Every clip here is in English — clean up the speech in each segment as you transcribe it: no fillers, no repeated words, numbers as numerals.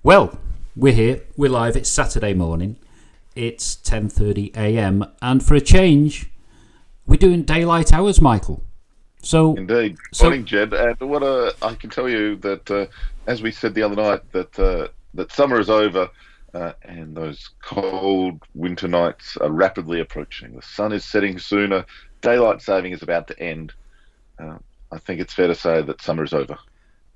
Well, we're here. We're live. It's Saturday morning. It's 10:30 a.m. And for a change, we're doing daylight hours, Michael. So, Indeed. so Morning, Jed. And I can tell you that, as we said the other night, that summer is over, and those cold winter nights are rapidly approaching. The sun is setting sooner. Daylight saving is about to end. Uh, I think it's fair to say that summer is over.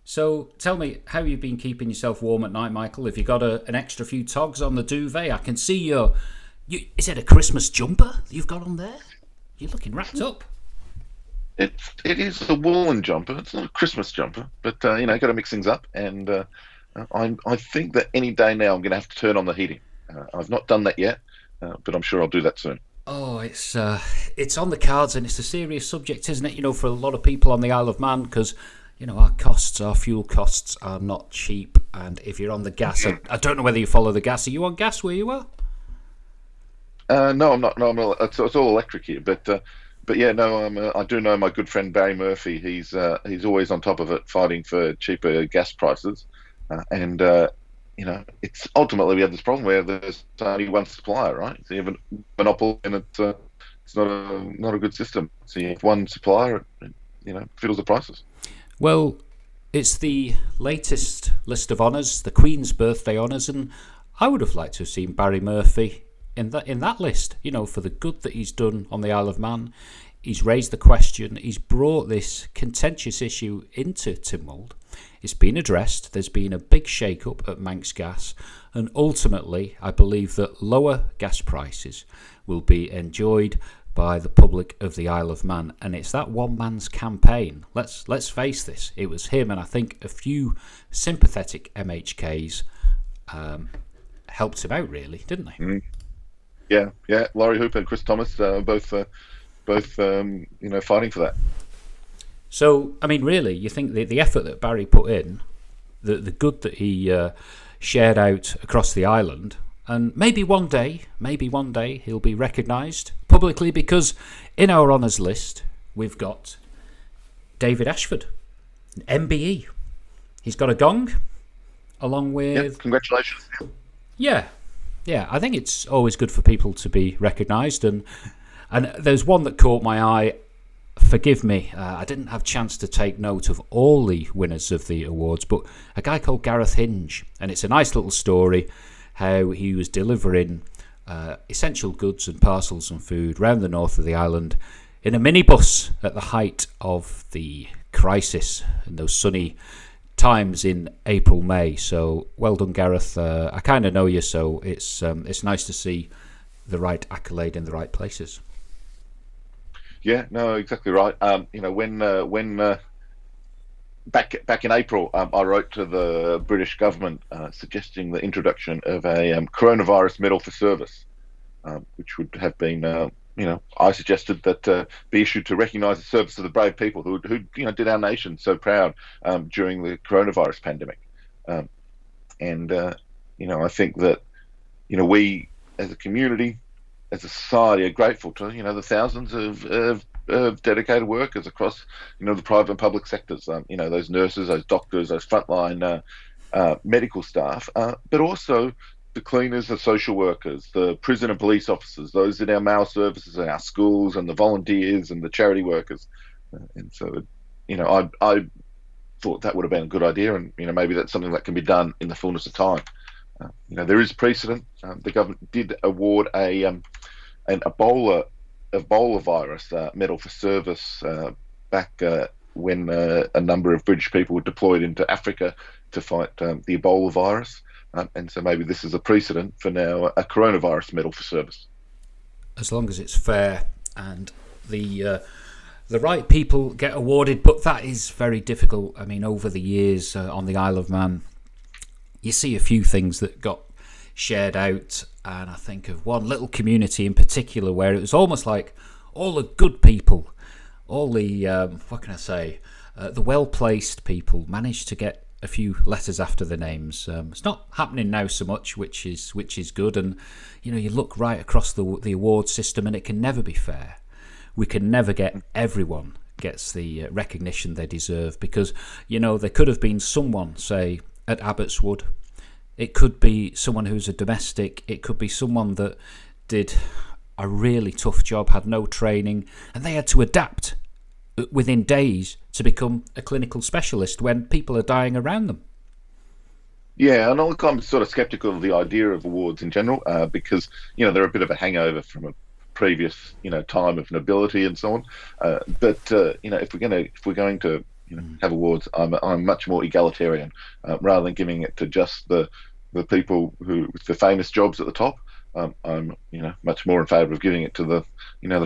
so tell me, how you've been keeping yourself warm at night, Michael? Have you got an extra few togs on the duvet? I can see is it a Christmas jumper you've got on there? You're looking wrapped up. It is a woolen jumper. It's not a Christmas jumper, but got to mix things up. And I think that any day now I'm going to have to turn on the heating. I've not done that yet, but I'm sure I'll do that soon. Oh, it's on the cards, and it's a serious subject, isn't it? For a lot of people on the Isle of Man, because our fuel costs are not cheap, and if you're on the gas, I don't know whether you follow the gas. Are you on gas where you are? No, I'm not. No, it's all electric here, but yeah, no, I do know my good friend Barry Murphy. He's always on top of it, fighting for cheaper gas prices, and it's ultimately we have this problem where there's only one supplier, right? So you have a monopoly, and it's not a good system. So you have one supplier, fiddles the prices. Well, it's the latest list of honours, the Queen's birthday honours, and I would have liked to have seen Barry Murphy in that list, for the good that he's done on the Isle of Man. He's raised the question, he's brought this contentious issue into Tynwald. It's been addressed, there's been a big shake-up at Manx Gas, and ultimately I believe that lower gas prices will be enjoyed by the public of the Isle of Man, and it's that one man's campaign. Let's face this, it was him and I think a few sympathetic MHKs helped him out, really, didn't they? Mm. Yeah. Laurie Hooper and Chris Thomas, both fighting for that. So, I mean, really, you think the effort that Barry put in, the good that he shared out across the island, and maybe one day he'll be recognised publicly, because in our honours list we've got David Ashford, MBE. He's got a gong, along with... Congratulations. Yeah, I think it's always good for people to be recognised, and there's one that caught my eye. Forgive me, I didn't have a chance to take note of all the winners of the awards, but a guy called Gareth Hinge, and it's a nice little story how he was delivering essential goods and parcels and food round the north of the island in a minibus at the height of the crisis in those sunny times in April, May. So well done, Gareth. I kind of know you, so it's nice to see the right accolade in the right places. Yeah, no, exactly right. When back in April, I wrote to the British government suggesting the introduction of a coronavirus medal for service, which would have been, I suggested that be issued to recognise the service of the brave people who did our nation so proud during the coronavirus pandemic. I think that we as a community, as a society, are grateful to the thousands of dedicated workers across the private and public sectors. Those nurses, those doctors, those frontline medical staff, but also the cleaners, the social workers, the prison and police officers, those in our mail services and our schools, and the volunteers and the charity workers. And so, I thought that would have been a good idea, and maybe that's something that can be done in the fullness of time. There is precedent. The government did award an Ebola virus medal for service back when a number of British people were deployed into Africa to fight the Ebola virus. And so maybe this is a precedent for now a coronavirus medal for service. As long as it's fair and the right people get awarded, but that is very difficult. I mean, over the years on the Isle of Man, you see a few things that got shared out, and I think of one little community in particular where it was almost like all the good people, all the the well-placed people managed to get a few letters after the names. It's not happening now so much, which is good. And you look right across the award system, and it can never be fair. We can never get everyone gets the recognition they deserve, because there could have been someone, say, at Abbotswood It could be someone who's a domestic. It could be someone that did a really tough job, had no training, and they had to adapt within days to become a clinical specialist when people are dying around them. Yeah, and I'm sort of skeptical of the idea of awards in general, because they're a bit of a hangover from a previous time of nobility and so on. But if we're going to have awards, I'm much more egalitarian, rather than giving it to just the people who with the famous jobs at the top. I'm much more in favour of giving it to the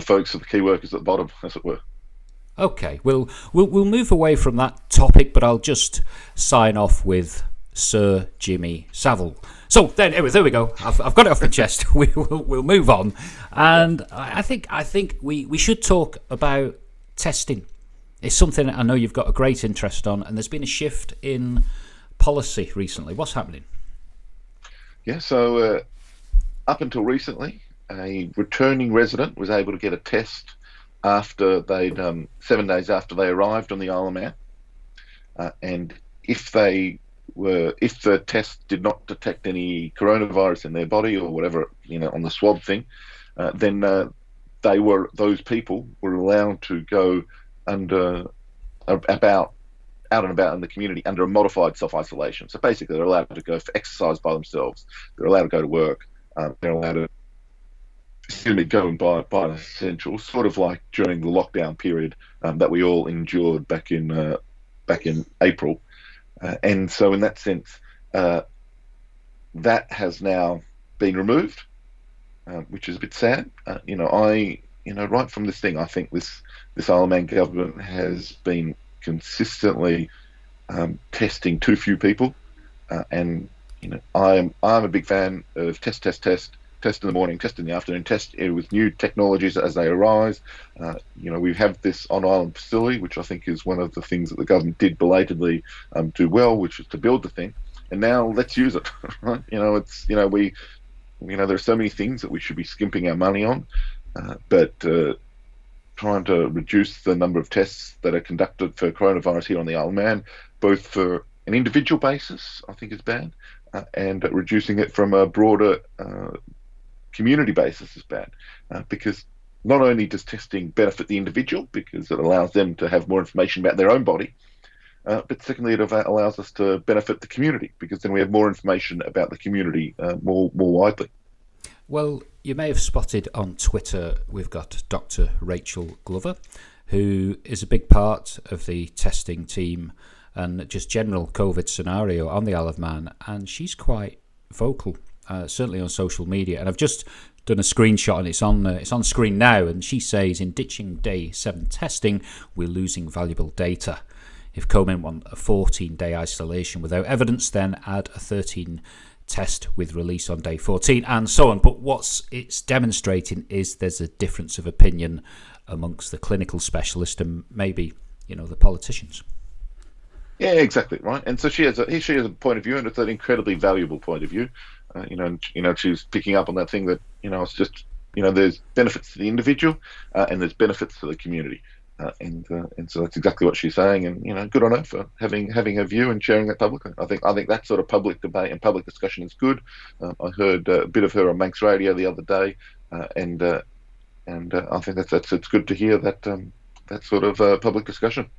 folks, of the key workers at the bottom, as it were. Okay, we'll move away from that topic, but I'll just sign off with Sir Jimmy Savile. So then, there we go. I've got it off my chest. We'll move on, and I think we should talk about testing. It's something I know you've got a great interest on, and there's been a shift in policy recently. What's happening? Yeah, so up until recently, a returning resident was able to get a test after they'd 7 days after they arrived on the Isle of Man, and if the test did not detect any coronavirus in their body or whatever, on the swab thing, then those people were allowed to go out and about in the community under a modified self-isolation. So basically, they're allowed to go for exercise by themselves. They're allowed to go to work. They're allowed to go and buy essentials, sort of like during the lockdown period that we all endured back in April. And so, in that sense, that has now been removed, which is a bit sad. Right from this thing, I think this Isle of Man government has been consistently testing too few people, and I'm a big fan of test in the morning, test in the afternoon, test with new technologies as they arise. We have this on-island facility, which I think is one of the things that the government did belatedly do well, which is to build the thing. And now let's use it. Right? There are so many things that we should be skimping our money on, but trying to reduce the number of tests that are conducted for coronavirus here on the Isle of Man, both for an individual basis, I think is bad, and reducing it from a broader community basis is bad, because not only does testing benefit the individual because it allows them to have more information about their own body, but secondly, it allows us to benefit the community because then we have more information about the community more widely. Well, you may have spotted on Twitter we've got Dr. Rachel Glover, who is a big part of the testing team and just general COVID scenario on the Isle of Man, and she's quite vocal. Certainly on social media, and I've just done a screenshot and it's on screen now, and she says, in ditching day 7 testing, we're losing valuable data. If Komen want a 14-day isolation without evidence, then add a 13 test with release on day 14, and so on. But what it's demonstrating is there's a difference of opinion amongst the clinical specialist and maybe the politicians. Yeah, exactly right. And so she has a point of view, and it's an incredibly valuable point of view. She's picking up on that thing that it's just there's benefits to the individual, and there's benefits to the community, and so that's exactly what she's saying. And good on her for having her view and sharing that publicly. I think that sort of public debate and public discussion is good. I heard a bit of her on Manx Radio the other day, and I think it's good to hear that sort of public discussion.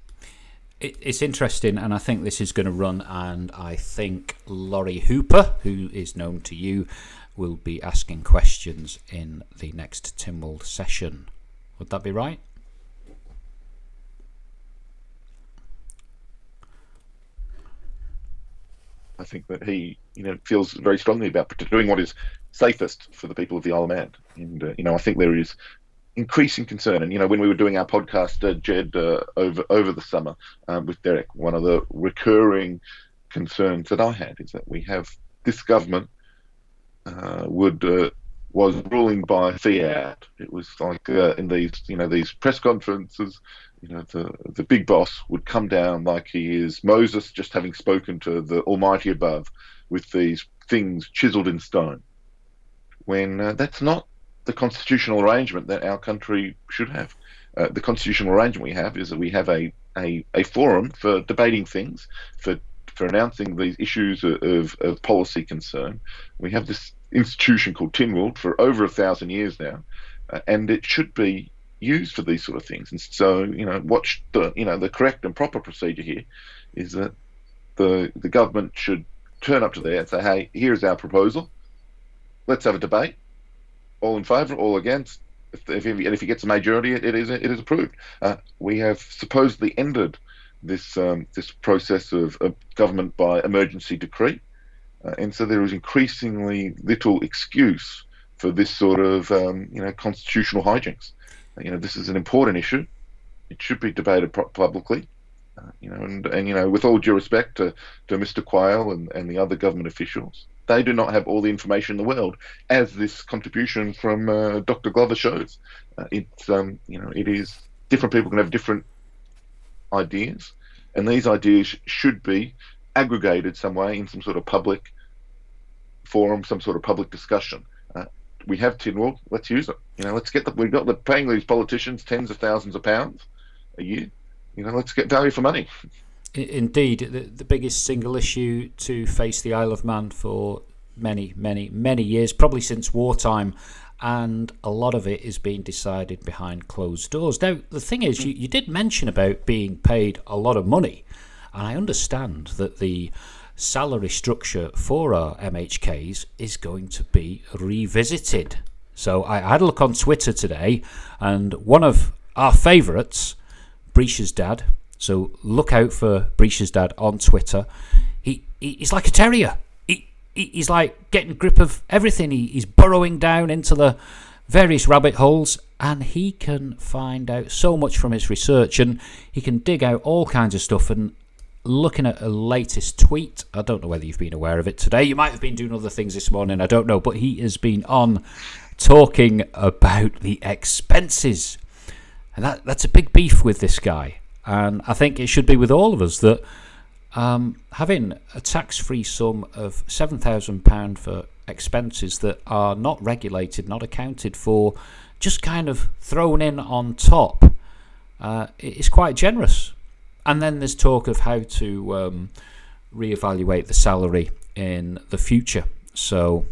It's interesting, and I think this is going to run, and I think Laurie Hooper, who is known to you, will be asking questions in the next Tynwald session. Would that be right? I think that he, feels very strongly about doing what is safest for the people of the Isle of Man, and I think there is increasing concern. And when we were doing our podcast, Jed, over the summer with Derek, one of the recurring concerns that I had is that we have this government was ruling by fiat. It was like in these press conferences, the big boss would come down like he is Moses, just having spoken to the Almighty above, with these things chiseled in stone. When that's not the constitutional arrangement that our country should have. The constitutional arrangement we have is that we have a forum for debating things, for for announcing these issues of policy concern. We have this institution called Tynwald for over 1,000 years now, and it should be used for these sort of things. And so, the correct and proper procedure here is that the government should turn up to there and say, hey, here's our proposal. Let's have a debate. All in favour, all against. If he gets a majority, it is approved. We have supposedly ended this process of government by emergency decree, and so there is increasingly little excuse for this sort of constitutional hijinks. This is an important issue. It should be debated publicly. And with all due respect to Mr. Quayle and the other government officials, they do not have all the information in the world, as this contribution from Dr. Glover shows. It is different people can have different ideas, and these ideas should be aggregated some way in some sort of public forum, some sort of public discussion. We have Tynwald, let's use it. We're paying these politicians tens of thousands of pounds a year. Let's get value for money. Indeed, the biggest single issue to face the Isle of Man for many, many, many years, probably since wartime, and a lot of it is being decided behind closed doors. Now, the thing is, you did mention about being paid a lot of money, and I understand that the salary structure for our MHKs is going to be revisited. So I had a look on Twitter today, and one of our favourites, Breach's dad, so look out for Breach's dad on Twitter. He's like a terrier. He's like getting grip of everything. He's burrowing down into the various rabbit holes, and he can find out so much from his research, and he can dig out all kinds of stuff. And looking at a latest tweet, I don't know whether you've been aware of it today. You might have been doing other things this morning, I don't know, but he has been on talking about the expenses. And that's a big beef with this guy. And I think it should be with all of us that having a tax-free sum of £7,000 for expenses that are not regulated, not accounted for, just kind of thrown in on top, is quite generous. And then there's talk of how to reevaluate the salary in the future. So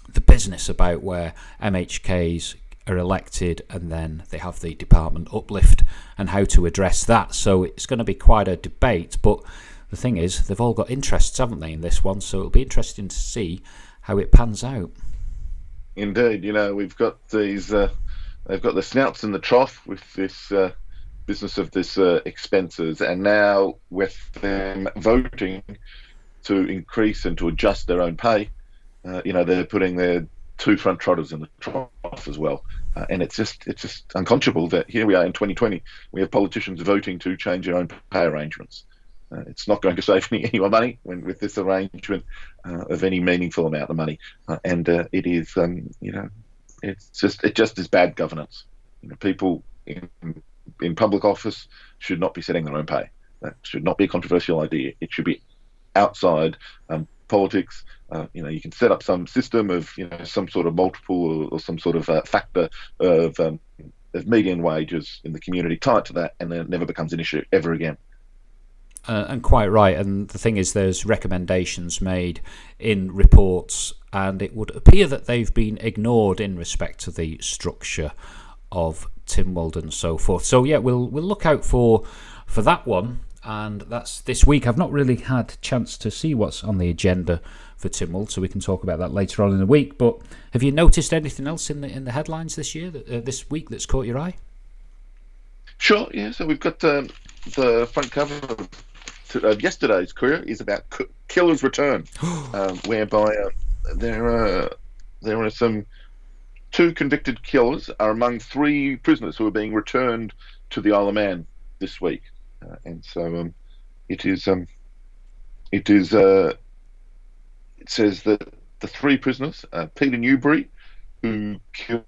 the business about where MHKs are elected and then they have the department uplift and how to address that. So it's going to be quite a debate, but the thing is, they've all got interests, haven't they, in this one? So it'll be interesting to see how it pans out. Indeed, we've got these. They've got the snouts in the trough with this business of this expenses, and now with them voting to increase and to adjust their own pay, they're putting their two front trotters in the trough as well. And it's just unconscionable that here we are in 2020, we have politicians voting to change their own pay arrangements. It's not going to save anyone money with this arrangement of any meaningful amount of money, and it is, it just is bad governance. People in public office should not be setting their own pay. That should not be a controversial idea. It should be outside politics. You can set up some system of some sort of multiple or some sort of factor of median wages in the community, tie it to that, and then it never becomes an issue ever again. And quite right. And the thing is, there's recommendations made in reports, and it would appear that they've been ignored in respect to the structure of Tynwald and so forth. So yeah, we'll look out for that one. And that's this week. I've not really had a chance to see what's on the agenda for Tynwald, so we can talk about that later on in the week. But have you noticed anything else in the headlines this year, this week, that's caught your eye? Sure, yeah. So we've got the front cover of yesterday's Courier is about Killer's Return, whereby there are some two convicted killers are among three prisoners who are being returned to the Isle of Man this week. And so it says that the three prisoners, Peter Newbury, who killed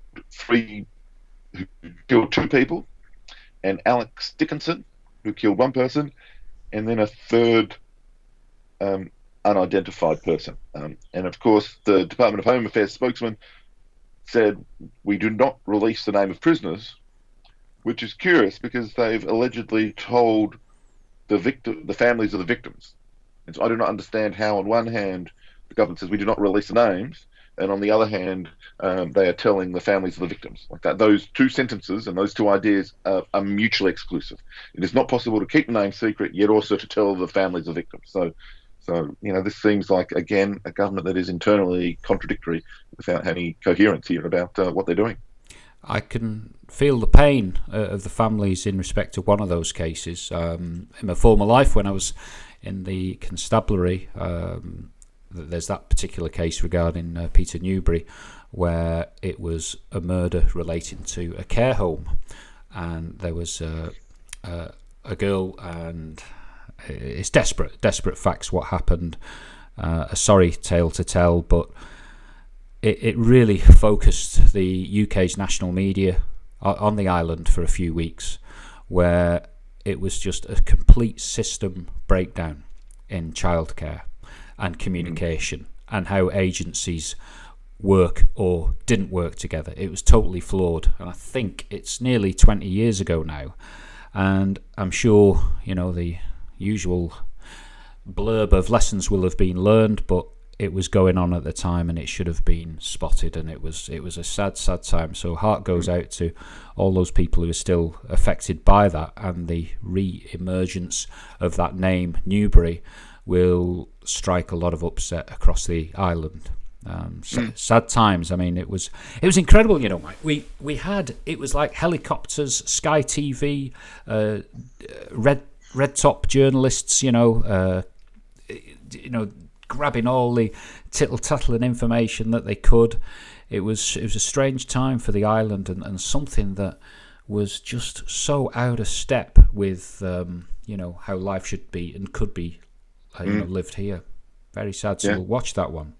two people, and Alex Dickinson, who killed one person, and then a third unidentified person. And of course, the Department of Home Affairs spokesman said, "We do not release the name of prisoners," which is curious because they've allegedly told the families of the victims And so I do not understand how, on one hand, the government says we do not release the names, and on the other hand, they are telling the families of the victims like that. Those two sentences and those two ideas are mutually exclusive. It is not possible to keep the name secret, yet also to tell the families of victims. So this seems like, again, a government that is internally contradictory without any coherence here about what they're doing. I can feel the pain of the families in respect to one of those cases. In my former life, when I was in the constabulary, there's that particular case regarding Peter Newbury, where it was a murder relating to a care home, and there was a girl, and it's desperate facts what happened. A sorry tale to tell, but it really focused the UK's national media on the island for a few weeks, where it was just a complete system breakdown in childcare and communication, and how agencies work or didn't work together. It was totally flawed, and I think it's nearly 20 years ago now, and I'm sure the usual blurb of lessons will have been learned, but it was going on at the time, and it should have been spotted, and it was a sad time. So heart goes out to all those people who are still affected by that, and the re-emergence of that name Newbury will strike a lot of upset across the island. Sad times. I mean, it was incredible. Mike. We had, it was like helicopters, Sky TV, red top journalists. Grabbing all the tittle-tattle and information that they could. It was a strange time for the island, and something that was just so out of step with how life should be and could be lived here. Very sad. So we'll watch that one.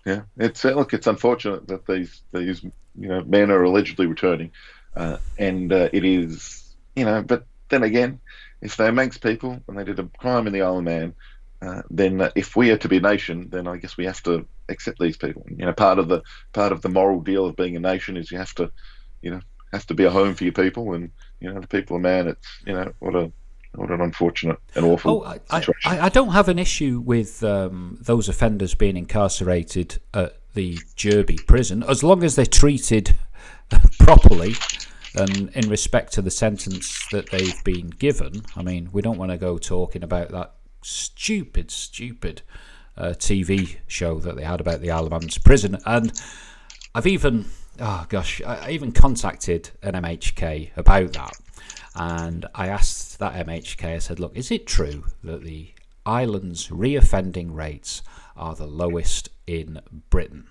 Yeah, it's unfortunate that these men are allegedly returning, and it is But then again, if they're Manx people and they did a crime in the Isle of Man, then if we are to be a nation, then I guess we have to accept these people. Part of the moral deal of being a nation is you have to be a home for your people, and the people of Man. It's what an unfortunate and awful situation. I don't have an issue with those offenders being incarcerated at the Derby prison, as long as they're treated properly and in respect to the sentence that they've been given. I mean, we don't want to go talking about that stupid TV show that they had about the Isle of Man's prison. And I even contacted an MHK about that, and I asked that MHK, I said, look, is it true that the island's reoffending rates are the lowest in Britain?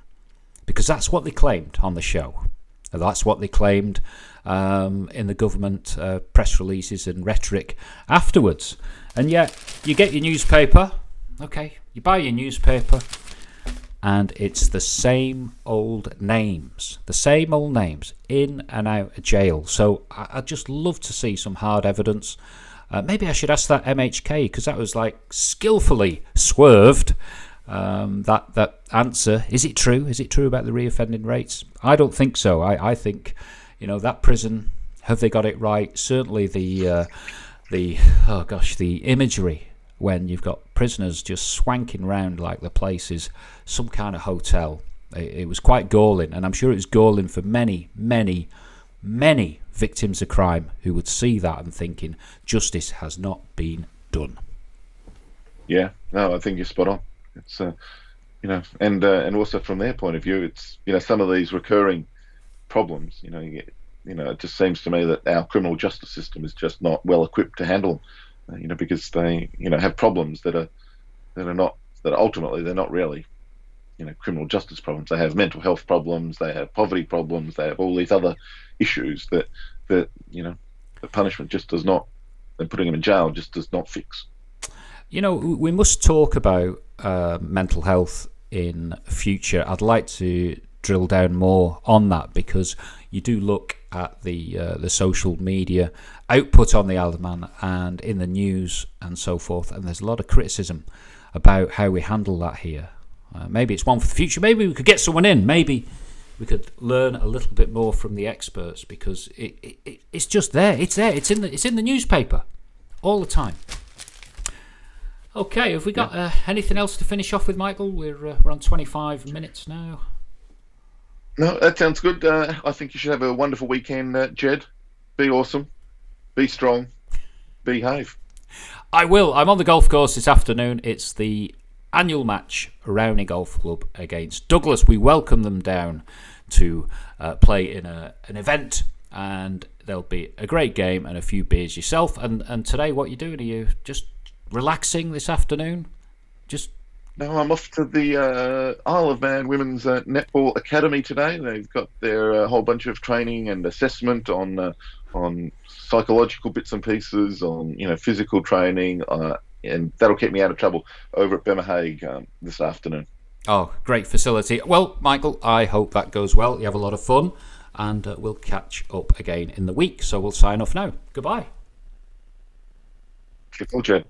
Because that's what they claimed on the show. That's what they claimed in the government press releases and rhetoric afterwards. And yet, you get your newspaper, okay, you buy your newspaper, and it's the same old names in and out of jail. So I'd just love to see some hard evidence. Maybe I should ask that MHK, because that was like skillfully swerved. That answer, is it true? Is it true about the reoffending rates? I don't think so. I think, that prison, have they got it right? Certainly the imagery when you've got prisoners just swanking around like the place is some kind of hotel. It was quite galling, and I'm sure it was galling for many, many, many victims of crime who would see that and thinking justice has not been done. Yeah, no, I think you're spot on. It's and also from their point of view, it's some of these recurring problems. It just seems to me that our criminal justice system is just not well equipped to handle them. Because they have problems that ultimately they're not really criminal justice problems. They have mental health problems, they have poverty problems, they have all these other issues that the punishment just does not, and putting them in jail just does not fix. We must talk about mental health in future. I'd like to drill down more on that, because you do look at the social media output on the Isle of Man and in the news and so forth, and there's a lot of criticism about how we handle that here. Maybe it's one for the future. Maybe we could get someone in. Maybe we could learn a little bit more from the experts, because it's just there. It's there. It's in the newspaper all the time. Okay, have we got anything else to finish off with, Michael? We're on 25 minutes now. No, that sounds good. I think you should have a wonderful weekend, Jed. Be awesome, be strong, behave. I will. I'm on the golf course this afternoon. It's the annual match, Rowney Golf Club against Douglas. We welcome them down to play in an event, and there'll be a great game and a few beers yourself. And today, what are you doing? Are you just relaxing this afternoon? No, I'm off to the Isle of Man Women's Netball Academy today. They've got their whole bunch of training and assessment on psychological bits and pieces, on physical training, and that'll keep me out of trouble over at Bemmerhague this afternoon. Oh, great facility. Well, Michael, I hope that goes well. You have a lot of fun, and we'll catch up again in the week. So we'll sign off now. Goodbye. Cheers, Jed.